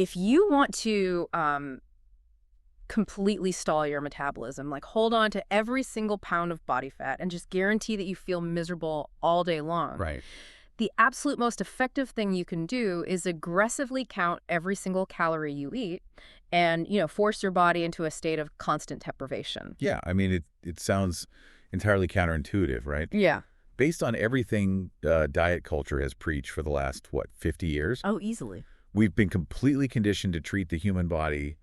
If you want to completely stall your metabolism, like hold on to every single pound of body fat and just guarantee that you feel miserable all day long, Right. the absolute most effective thing you can do is aggressively count every single calorie you eat and, force your body into a state of constant deprivation. Yeah, I mean, it sounds entirely counterintuitive, right? Yeah. Based on everything diet culture has preached for the last, what, 50 years, Oh, easily. we've been completely conditioned to treat the human body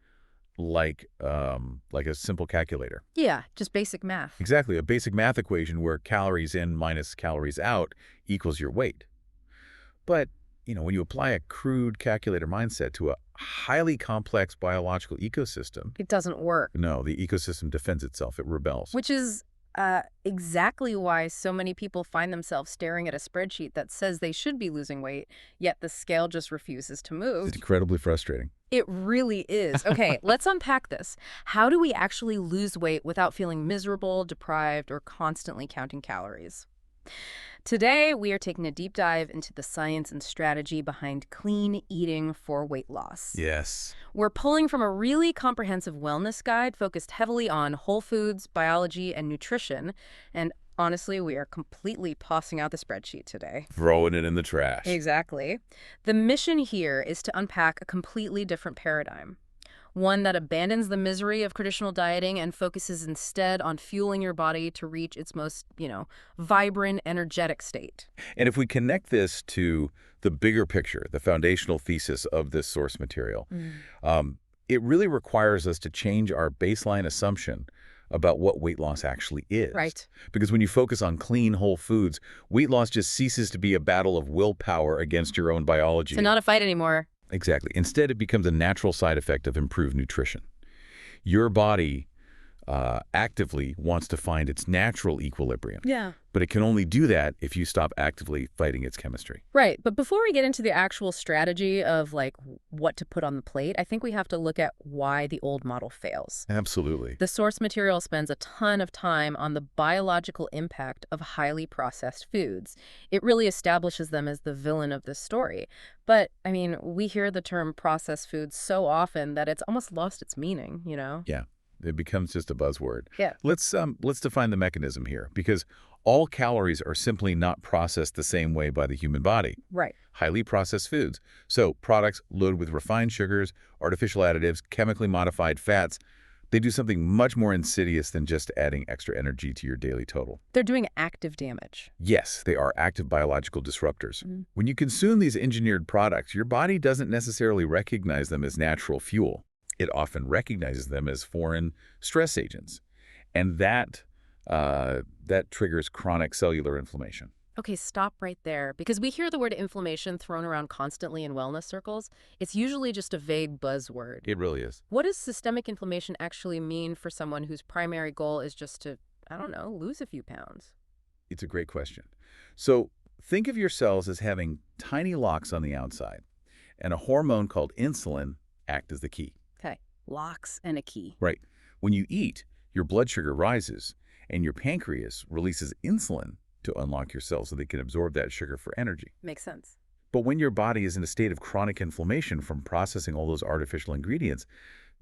like a simple calculator. Yeah, just basic math. Exactly, a basic math equation where calories in minus calories out equals your weight. But, when you apply a crude calculator mindset to a highly complex biological ecosystem, It doesn't work. no, the ecosystem defends itself. It rebels. Which is exactly why so many people find themselves staring at a spreadsheet that says they should be losing weight, yet the scale just refuses to It's move. incredibly frustrating. It really is. Okay, let's unpack this. How do we actually lose weight without feeling miserable, deprived, or constantly counting calories? Today, we are taking a deep dive into the science and strategy behind clean eating for weight loss. Yes. We're pulling from a really comprehensive wellness guide focused heavily on whole foods, biology, and nutrition. And honestly, we are completely tossing out the spreadsheet today. Throwing it in the trash. Exactly. The mission here is to unpack a completely different paradigm. One that abandons the misery of traditional dieting and focuses instead on fueling your body to reach its most, vibrant, energetic state. And if we connect this to the bigger picture, the foundational thesis of this source material, it really requires us to change our baseline assumption about what weight loss actually is. Right. Because when you focus on clean, whole foods, weight loss just ceases to be a battle of willpower against your own biology. So not a fight anymore. Exactly. Instead, it becomes a natural side effect of improved nutrition. Your body actively wants to find its natural equilibrium. Yeah. But it can only do that if you stop actively fighting its chemistry. Right. But before we get into the actual strategy of what to put on the plate, I think we have to look at why the old model fails. Absolutely. The source material spends a ton of time on the biological impact of highly processed foods. It really establishes them as the villain of this story. But, we hear the term processed foods so often that it's almost lost its meaning, Yeah. It becomes just a buzzword. Yeah. Let's define the mechanism here, because all calories are simply not processed the same way by the human body. Right. Highly processed foods. So products loaded with refined sugars, artificial additives, chemically modified fats, they do something much more insidious than just adding extra energy to your daily total. They're doing active damage. Yes, they are active biological disruptors. Mhm. When you consume these engineered products, your body doesn't necessarily recognize them as natural fuel. It often recognizes them as foreign stress agents. And that triggers chronic cellular inflammation. Okay, stop right there. Because we hear the word inflammation thrown around constantly in wellness circles. It's usually just a vague buzzword. It really is. What does systemic inflammation actually mean for someone whose primary goal is just to, I don't know, lose a few pounds? It's a great question. So think of your cells as having tiny locks on the outside, and a hormone called insulin acts as the key. Okay, locks and a key. Right. When you eat, your blood sugar rises, and your pancreas releases insulin to unlock your cells so they can absorb that sugar for energy. Makes sense. But when your body is in a state of chronic inflammation from processing all those artificial ingredients,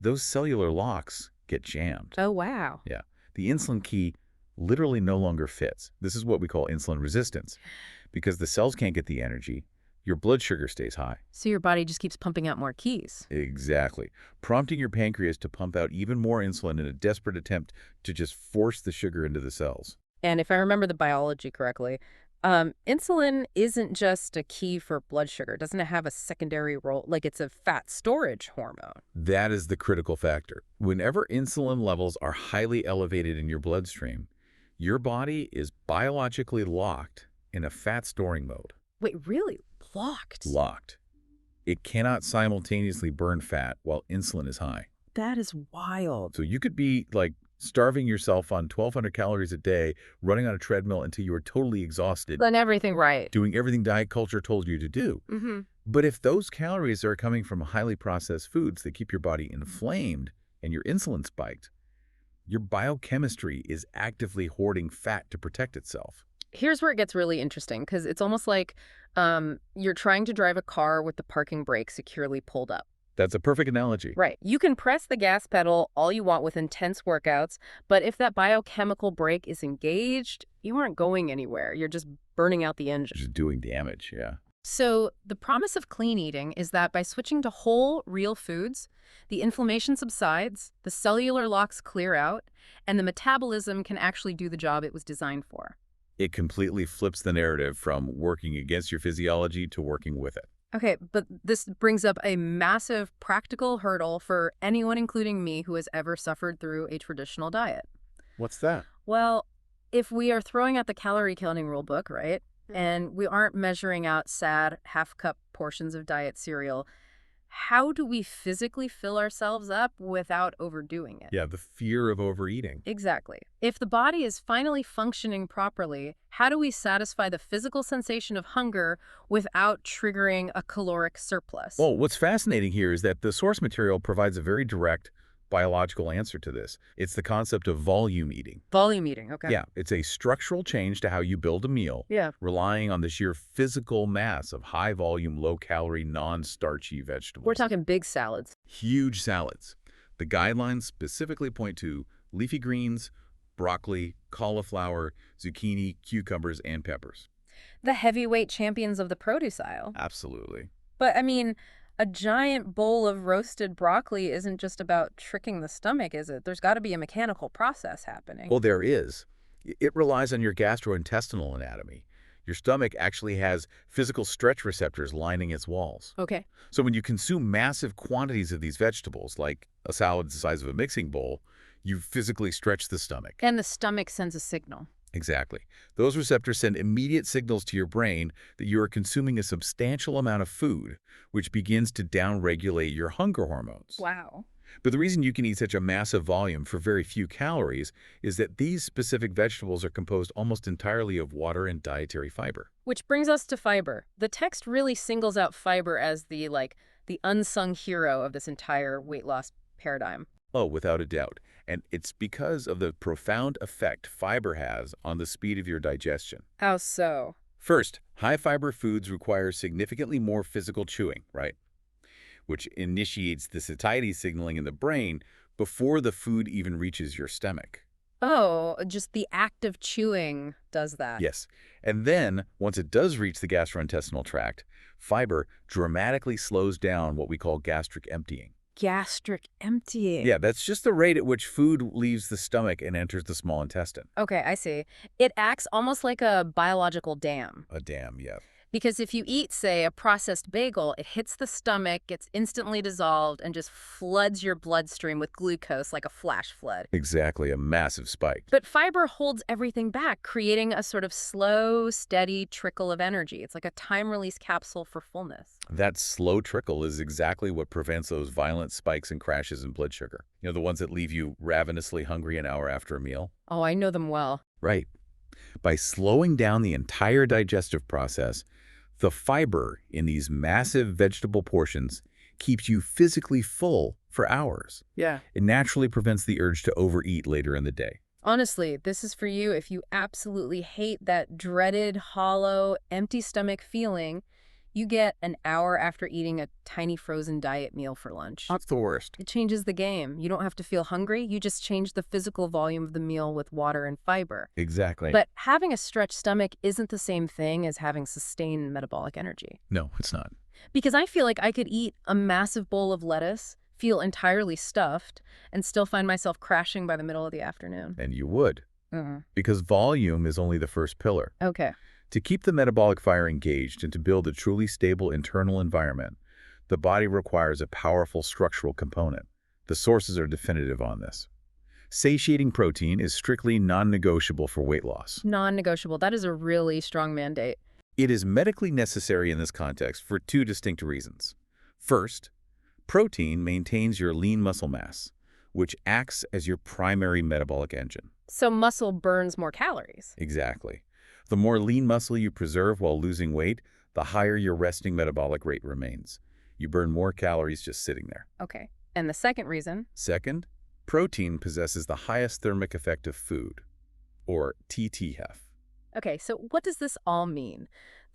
those cellular locks get jammed. Oh, wow. Yeah. The insulin key literally no longer fits. This is what we call insulin resistance. Because the cells can't get the energy, your blood sugar stays high. So your body just keeps pumping out more keys. Exactly. Prompting your pancreas to pump out even more insulin in a desperate attempt to just force the sugar into the cells. And if I remember the biology correctly, insulin isn't just a key for blood sugar. Doesn't it have a secondary role? Like it's a fat storage hormone. That is the critical factor. Whenever insulin levels are highly elevated in your bloodstream, your body is biologically locked in a fat storing mode. Wait, really? Locked? Locked. It cannot simultaneously burn fat while insulin is high. That is wild. So you could be like starving yourself on 1,200 calories a day, running on a treadmill until you are totally exhausted, Done everything right. doing everything diet culture told you to do. Mm-hmm. But if those calories are coming from highly processed foods that keep your body inflamed and your insulin spiked, your biochemistry is actively hoarding fat to protect itself. Here's where it gets really interesting, because it's almost like you're trying to drive a car with the parking brake securely pulled up. That's a perfect analogy. Right. You can press the gas pedal all you want with intense workouts, but if that biochemical brake is engaged, you aren't going anywhere. You're just burning out the engine. Just doing damage, yeah. So the promise of clean eating is that by switching to whole, real foods, the inflammation subsides, the cellular locks clear out, and the metabolism can actually do the job it was designed for. It completely flips the narrative from working against your physiology to working with it. Okay, but this brings up a massive practical hurdle for anyone, including me, who has ever suffered through a traditional diet. What's that? Well, if we are throwing out the calorie counting rule book, right, and we aren't measuring out sad half-cup portions of diet cereal, how do we physically fill ourselves up without overdoing it? Yeah, the fear of overeating. Exactly. If the body is finally functioning properly, how do we satisfy the physical sensation of hunger without triggering a caloric surplus? Well, what's fascinating here is that the source material provides a very direct biological answer to this. It's the concept of volume eating. Volume eating, okay. Yeah, it's a structural change to how you build a meal, Yeah. relying on the sheer physical mass of high-volume, low-calorie, non-starchy vegetables. We're talking big salads. Huge salads. The guidelines specifically point to leafy greens, broccoli, cauliflower, zucchini, cucumbers, and peppers. The heavyweight champions of the produce aisle. Absolutely. But, I mean, a giant bowl of roasted broccoli isn't just about tricking the stomach, is it? There's got to be a mechanical process happening. Well, there is. It relies on your gastrointestinal anatomy. Your stomach actually has physical stretch receptors lining its walls. Okay. So when you consume massive quantities of these vegetables, like a salad the size of a mixing bowl, you physically stretch the stomach. And the stomach sends a signal. Exactly. Those receptors send immediate signals to your brain that you are consuming a substantial amount of food, which begins to downregulate your hunger hormones. Wow. But the reason you can eat such a massive volume for very few calories is that these specific vegetables are composed almost entirely of water and dietary fiber. Which brings us to fiber. The text really singles out fiber as the unsung hero of this entire weight loss paradigm. Oh, without a doubt. And it's because of the profound effect fiber has on the speed of your digestion. How so? First, high-fiber foods require significantly more physical chewing, right? Which initiates the satiety signaling in the brain before the food even reaches your stomach. Oh, just the act of chewing does that. Yes. And then, once it does reach the gastrointestinal tract, fiber dramatically slows down what we call gastric emptying. Gastric emptying. Yeah, that's just the rate at which food leaves the stomach and enters the small intestine. Okay, I see. It acts almost like a biological dam. A dam, yeah. Because if you eat, say, a processed bagel, it hits the stomach, gets instantly dissolved, and just floods your bloodstream with glucose like a flash flood. Exactly, a massive spike. But fiber holds everything back, creating a sort of slow, steady trickle of energy. It's like a time-release capsule for fullness. That slow trickle is exactly what prevents those violent spikes and crashes in blood sugar. You know, the ones that leave you ravenously hungry an hour after a meal? Oh, I know them well. Right. By slowing down the entire digestive process, the fiber in these massive vegetable portions keeps you physically full for hours. Yeah. It naturally prevents the urge to overeat later in the day. Honestly, this is for you if you absolutely hate that dreaded, hollow, empty stomach feeling you get an hour after eating a tiny frozen diet meal for lunch. That's the worst. It changes the game. You don't have to feel hungry. You just change the physical volume of the meal with water and fiber. Exactly. But having a stretched stomach isn't the same thing as having sustained metabolic energy. No, it's not. Because I feel like I could eat a massive bowl of lettuce, feel entirely stuffed, and still find myself crashing by the middle of the afternoon. And you would. Because volume is only the first pillar. Okay. To keep the metabolic fire engaged and to build a truly stable internal environment, the body requires a powerful structural component. The sources are definitive on this. Satiating protein is strictly non-negotiable for weight loss. Non-negotiable. That is a really strong mandate. It is medically necessary in this context for two distinct reasons. First, protein maintains your lean muscle mass, which acts as your primary metabolic engine. So muscle burns more calories. Exactly. The more lean muscle you preserve while losing weight, the higher your resting metabolic rate remains. You burn more calories just sitting there. Okay. And the second reason? Second, protein possesses the highest thermic effect of food, or TTF. Okay, so what does this all mean?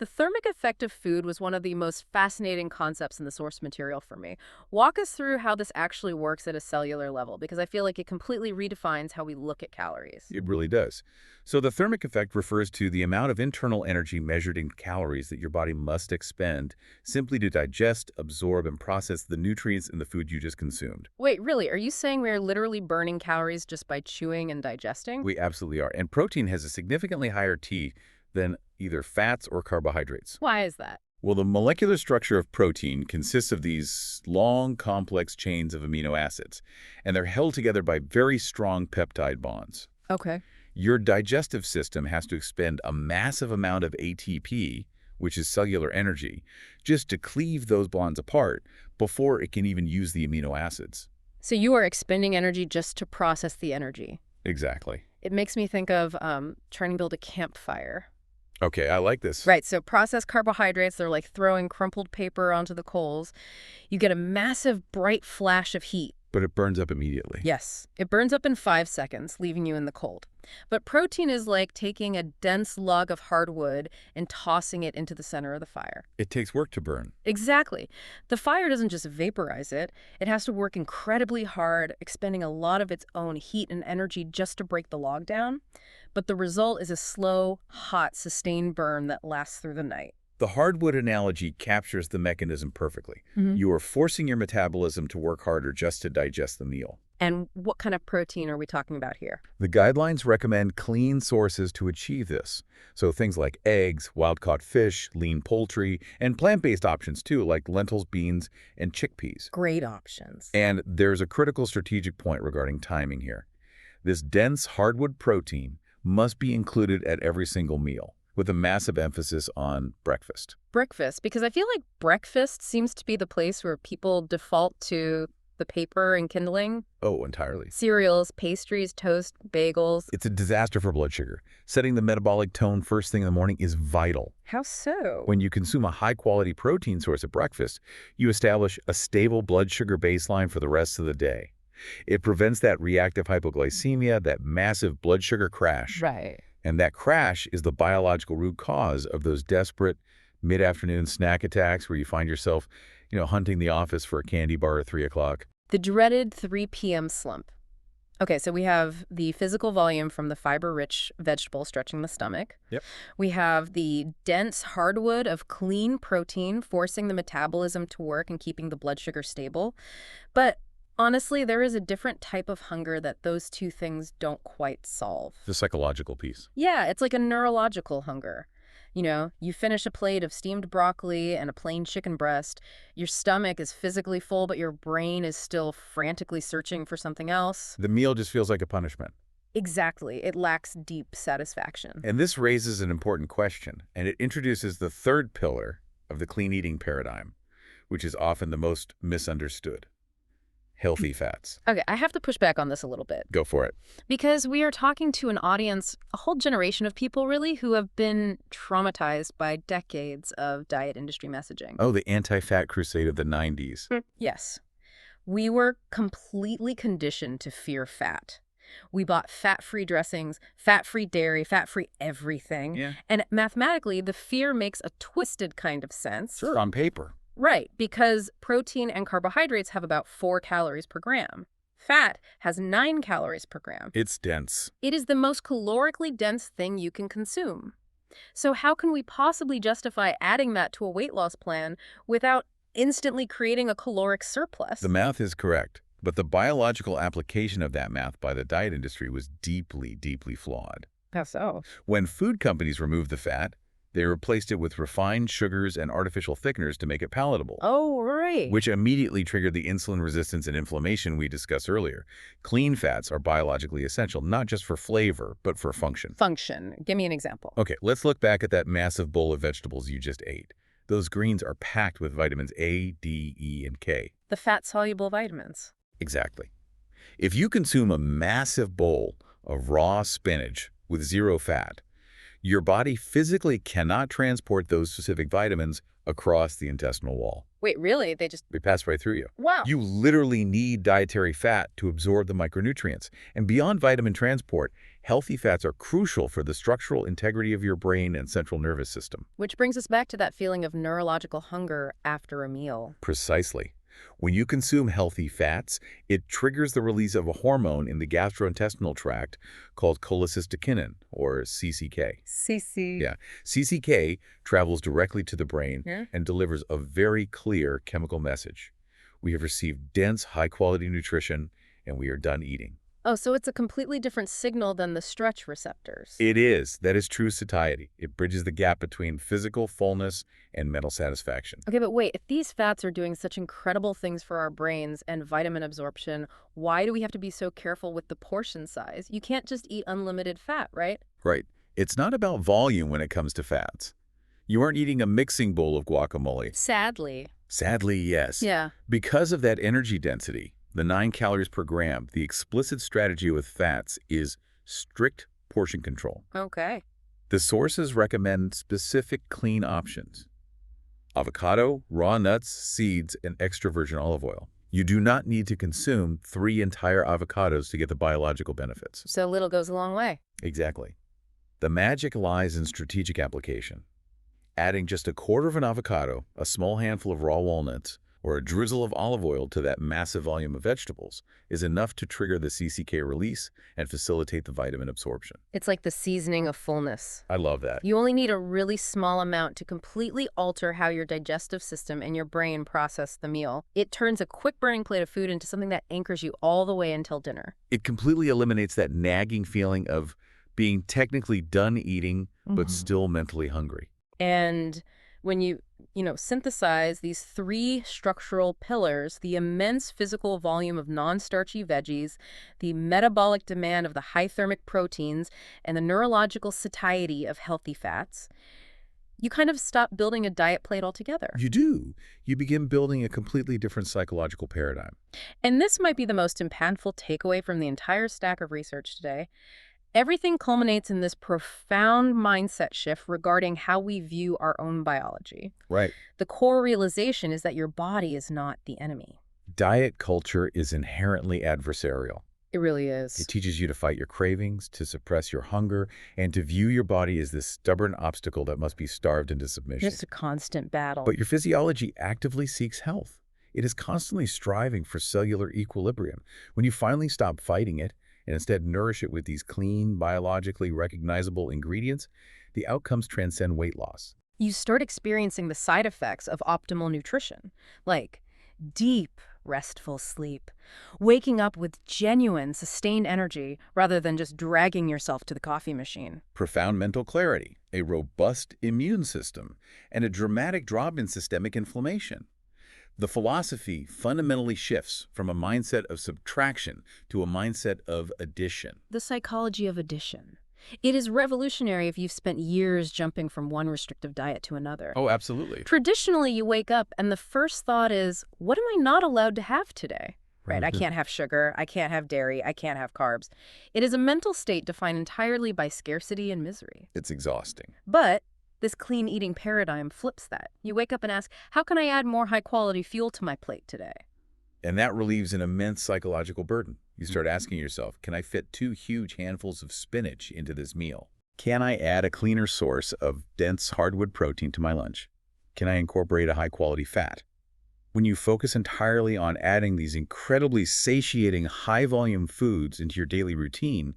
The thermic effect of food was one of the most fascinating concepts in the source material for me. Walk us through how this actually works at a cellular level, because I feel like it completely redefines how we look at calories. It really does. So the thermic effect refers to the amount of internal energy measured in calories that your body must expend simply to digest, absorb, and process the nutrients in the food you just consumed. Wait, really? Are you saying we're literally burning calories just by chewing and digesting? We absolutely are. And protein has a significantly higher T than either fats or carbohydrates. Why is that? Well, the molecular structure of protein consists of these long, complex chains of amino acids, and they're held together by very strong peptide bonds. Okay. Your digestive system has to expend a massive amount of ATP, which is cellular energy, just to cleave those bonds apart before it can even use the amino acids. So you are expending energy just to process the energy. Exactly. It makes me think of trying to build a campfire. Okay, I like this. Right, so processed carbohydrates, they're like throwing crumpled paper onto the coals. You get a massive, bright flash of heat. But it burns up immediately. Yes, it burns up in 5 seconds, leaving you in the cold. But protein is like taking a dense log of hardwood and tossing it into the center of the fire. It takes work to burn. Exactly. The fire doesn't just vaporize it. It has to work incredibly hard, expending a lot of its own heat and energy just to break the log down. But the result is a slow, hot, sustained burn that lasts through the night. The hardwood analogy captures the mechanism perfectly. You are forcing your metabolism to work harder just to digest the meal. And what kind of protein are we talking about here? The guidelines recommend clean sources to achieve this. So things like eggs, wild-caught fish, lean poultry, and plant-based options too, like lentils, beans, and chickpeas. Great options. And there's a critical strategic point regarding timing here. This dense hardwood protein must be included at every single meal, with a massive emphasis on breakfast. Breakfast, because I feel like breakfast seems to be the place where people default to the paper and kindling. Oh, entirely. Cereals, pastries, toast, bagels. It's a disaster for blood sugar. Setting the metabolic tone first thing in the morning is vital. How so? When you consume a high-quality protein source at breakfast, you establish a stable blood sugar baseline for the rest of the day. It prevents that reactive hypoglycemia, that massive blood sugar crash. Right. And that crash is the biological root cause of those desperate mid-afternoon snack attacks where you find yourself, hunting the office for a candy bar at 3 o'clock. The dreaded 3 p.m. slump. Okay, so we have the physical volume from the fiber-rich vegetable stretching the stomach. Yep. We have the dense hardwood of clean protein forcing the metabolism to work and keeping the blood sugar stable. But honestly, there is a different type of hunger that those two things don't quite solve. The psychological piece. Yeah, it's like a neurological hunger. You finish a plate of steamed broccoli and a plain chicken breast. Your stomach is physically full, but your brain is still frantically searching for something else. The meal just feels like a punishment. Exactly. It lacks deep satisfaction. And this raises an important question, and it introduces the third pillar of the clean eating paradigm, which is often the most misunderstood. Healthy fats. Okay, I have to push back on this a little bit. Go for it. Because we are talking to an audience, a whole generation of people really, who have been traumatized by decades of diet industry messaging. Oh, the anti-fat crusade of the 90s. Yes. We were completely conditioned to fear fat. We bought fat-free dressings, fat-free dairy, fat-free everything. Yeah. And mathematically, the fear makes a twisted kind of sense. Sure, on paper. Right, because protein and carbohydrates have about 4 calories per gram. Fat has 9 calories per gram. It's dense. It is the most calorically dense thing you can consume. So how can we possibly justify adding that to a weight loss plan without instantly creating a caloric surplus? The math is correct, but the biological application of that math by the diet industry was deeply, deeply flawed. How so? When food companies removed the fat, they replaced it with refined sugars and artificial thickeners to make it palatable. Oh, right. Which immediately triggered the insulin resistance and inflammation we discussed earlier. Clean fats are biologically essential, not just for flavor, but for function. Function. Give me an example. Okay, let's look back at that massive bowl of vegetables you just ate. Those greens are packed with vitamins A, D, E, and K. The fat-soluble vitamins. Exactly. If you consume a massive bowl of raw spinach with 0 fat, your body physically cannot transport those specific vitamins across the intestinal wall. Wait, really? They pass right through you. Wow. You literally need dietary fat to absorb the micronutrients. And beyond vitamin transport, healthy fats are crucial for the structural integrity of your brain and central nervous system. Which brings us back to that feeling of neurological hunger after a meal. Precisely. When you consume healthy fats, it triggers the release of a hormone in the gastrointestinal tract called cholecystokinin, or CCK. CC. Yeah, CCK travels directly to the brain Yeah. and delivers a very clear chemical message. We have received dense, high-quality nutrition, and we are done eating. Oh, so it's a completely different signal than the stretch receptors. It is. That is true satiety. It bridges the gap between physical fullness and mental satisfaction. Okay, but wait, if these fats are doing such incredible things for our brains and vitamin absorption, why do we have to be so careful with the portion size? You can't just eat unlimited fat, right? Right. It's not about volume when it comes to fats. You aren't eating a mixing bowl of guacamole. Sadly. Sadly, yes. Yeah. Because of that energy density, the 9 calories per gram, the explicit strategy with fats is strict portion control. Okay. The sources recommend specific clean options: avocado, raw nuts, seeds, and extra virgin olive oil. You do not need to consume 3 entire avocados to get the biological benefits. So little goes a long way. Exactly. The magic lies in strategic application. Adding just a quarter of an avocado, a small handful of raw walnuts, or a drizzle of olive oil to that massive volume of vegetables is enough to trigger the CCK release and facilitate the vitamin absorption. It's like the seasoning of fullness. I love that. You only need a really small amount to completely alter how your digestive system and your brain process the meal. It turns a quick-burning plate of food into something that anchors you all the way until dinner. It completely eliminates that nagging feeling of being technically done eating, but still mentally hungry. And when you synthesize these 3 structural pillars, the immense physical volume of non-starchy veggies, the metabolic demand of the high thermic proteins, and the neurological satiety of healthy fats, you kind of stop building a diet plate altogether. You do. You begin building a completely different psychological paradigm. And this might be the most impactful takeaway from the entire stack of research today. Everything culminates in this profound mindset shift regarding how we view our own biology. Right. The core realization is that your body is not the enemy. Diet culture is inherently adversarial. It really is. It teaches you to fight your cravings, to suppress your hunger, and to view your body as this stubborn obstacle that must be starved into submission. Just a constant battle. But your physiology actively seeks health. It is constantly striving for cellular equilibrium. When you finally stop fighting it and instead nourish it with these clean, biologically recognizable ingredients, the outcomes transcend weight loss. You start experiencing the side effects of optimal nutrition, like deep, restful sleep, waking up with genuine, sustained energy rather than just dragging yourself to the coffee machine. Profound mental clarity, a robust immune system, and a dramatic drop in systemic inflammation. The philosophy fundamentally shifts from a mindset of subtraction to a mindset of addition. The psychology of addition. It is revolutionary if you've spent years jumping from one restrictive diet to another. Oh, absolutely. Traditionally, you wake up and the first thought is, what am I not allowed to have today? Right? I can't have sugar, I can't have dairy, I can't have carbs. It is a mental state defined entirely by scarcity and misery. It's exhausting. But this clean eating paradigm flips that. You wake up and ask, how can I add more high-quality fuel to my plate today? And that relieves an immense psychological burden. You start asking yourself, can I fit 2 huge handfuls of spinach into this meal? Can I add a cleaner source of dense hardwood protein to my lunch? Can I incorporate a high-quality fat? When you focus entirely on adding these incredibly satiating high-volume foods into your daily routine,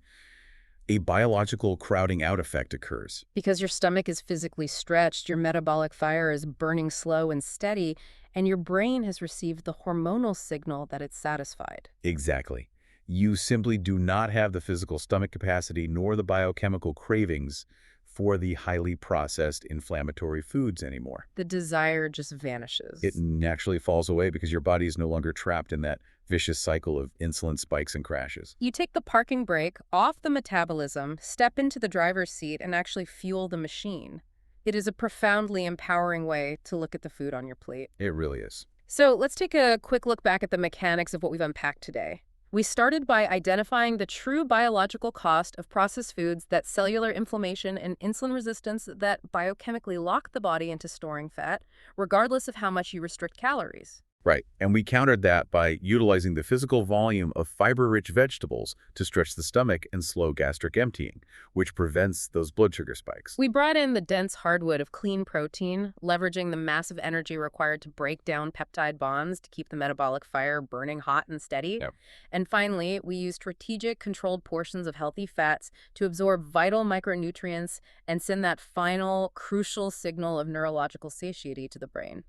a biological crowding out effect occurs. Because your stomach is physically stretched, your metabolic fire is burning slow and steady, and your brain has received the hormonal signal that it's satisfied. Exactly. You simply do not have the physical stomach capacity nor the biochemical cravings for the highly processed inflammatory foods anymore. The desire just vanishes. It naturally falls away because your body is no longer trapped in that vicious cycle of insulin spikes and crashes. You take the parking brake off the metabolism, step into the driver's seat, and actually fuel the machine. It is a profoundly empowering way to look at the food on your plate. It really is. So let's take a quick look back at the mechanics of what we've unpacked today. We started by identifying the true biological cost of processed foods, that cellular inflammation and insulin resistance that biochemically lock the body into storing fat, regardless of how much you restrict calories. Right. And we countered that by utilizing the physical volume of fiber-rich vegetables to stretch the stomach and slow gastric emptying, which prevents those blood sugar spikes. We brought in the dense hardwood of clean protein, leveraging the massive energy required to break down peptide bonds to keep the metabolic fire burning hot and steady. Yep. And finally, we used strategic, controlled portions of healthy fats to absorb vital micronutrients and send that final, crucial signal of neurological satiety to the brain.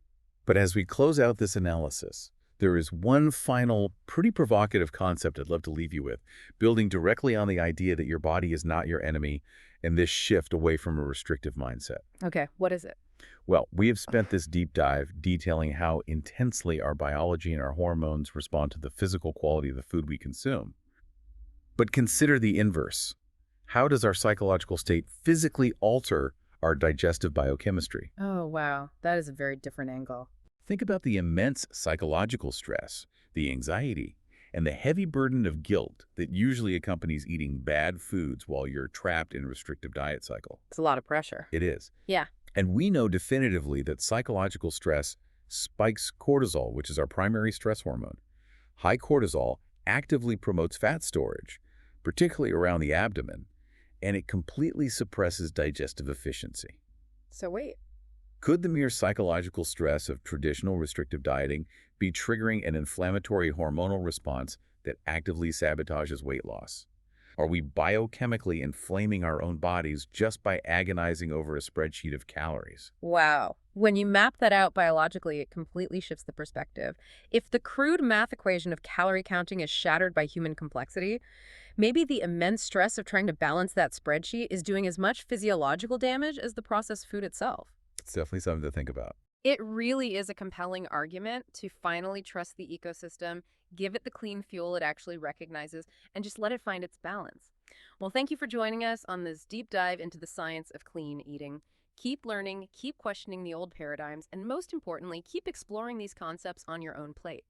But as we close out this analysis, there is one final, pretty provocative concept I'd love to leave you with, building directly on the idea that your body is not your enemy and this shift away from a restrictive mindset. Okay, what is it? Well, we have spent this deep dive detailing how intensely our biology and our hormones respond to the physical quality of the food we consume. But consider the inverse. How does our psychological state physically alter our digestive biochemistry? Oh, wow. That is a very different angle. Think about the immense psychological stress, the anxiety, and the heavy burden of guilt that usually accompanies eating bad foods while you're trapped in a restrictive diet cycle. It's a lot of pressure. It is. Yeah. And we know definitively that psychological stress spikes cortisol, which is our primary stress hormone. High cortisol actively promotes fat storage, particularly around the abdomen, and it completely suppresses digestive efficiency. So wait. Could the mere psychological stress of traditional restrictive dieting be triggering an inflammatory hormonal response that actively sabotages weight loss? Are we biochemically inflaming our own bodies just by agonizing over a spreadsheet of calories? Wow. When you map that out biologically, it completely shifts the perspective. If the crude math equation of calorie counting is shattered by human complexity, maybe the immense stress of trying to balance that spreadsheet is doing as much physiological damage as the processed food itself. It's definitely something to think about. It really is a compelling argument to finally trust the ecosystem, give it the clean fuel it actually recognizes, and just let it find its balance. Well, thank you for joining us on this deep dive into the science of clean eating. Keep learning, keep questioning the old paradigms, and most importantly, keep exploring these concepts on your own plate.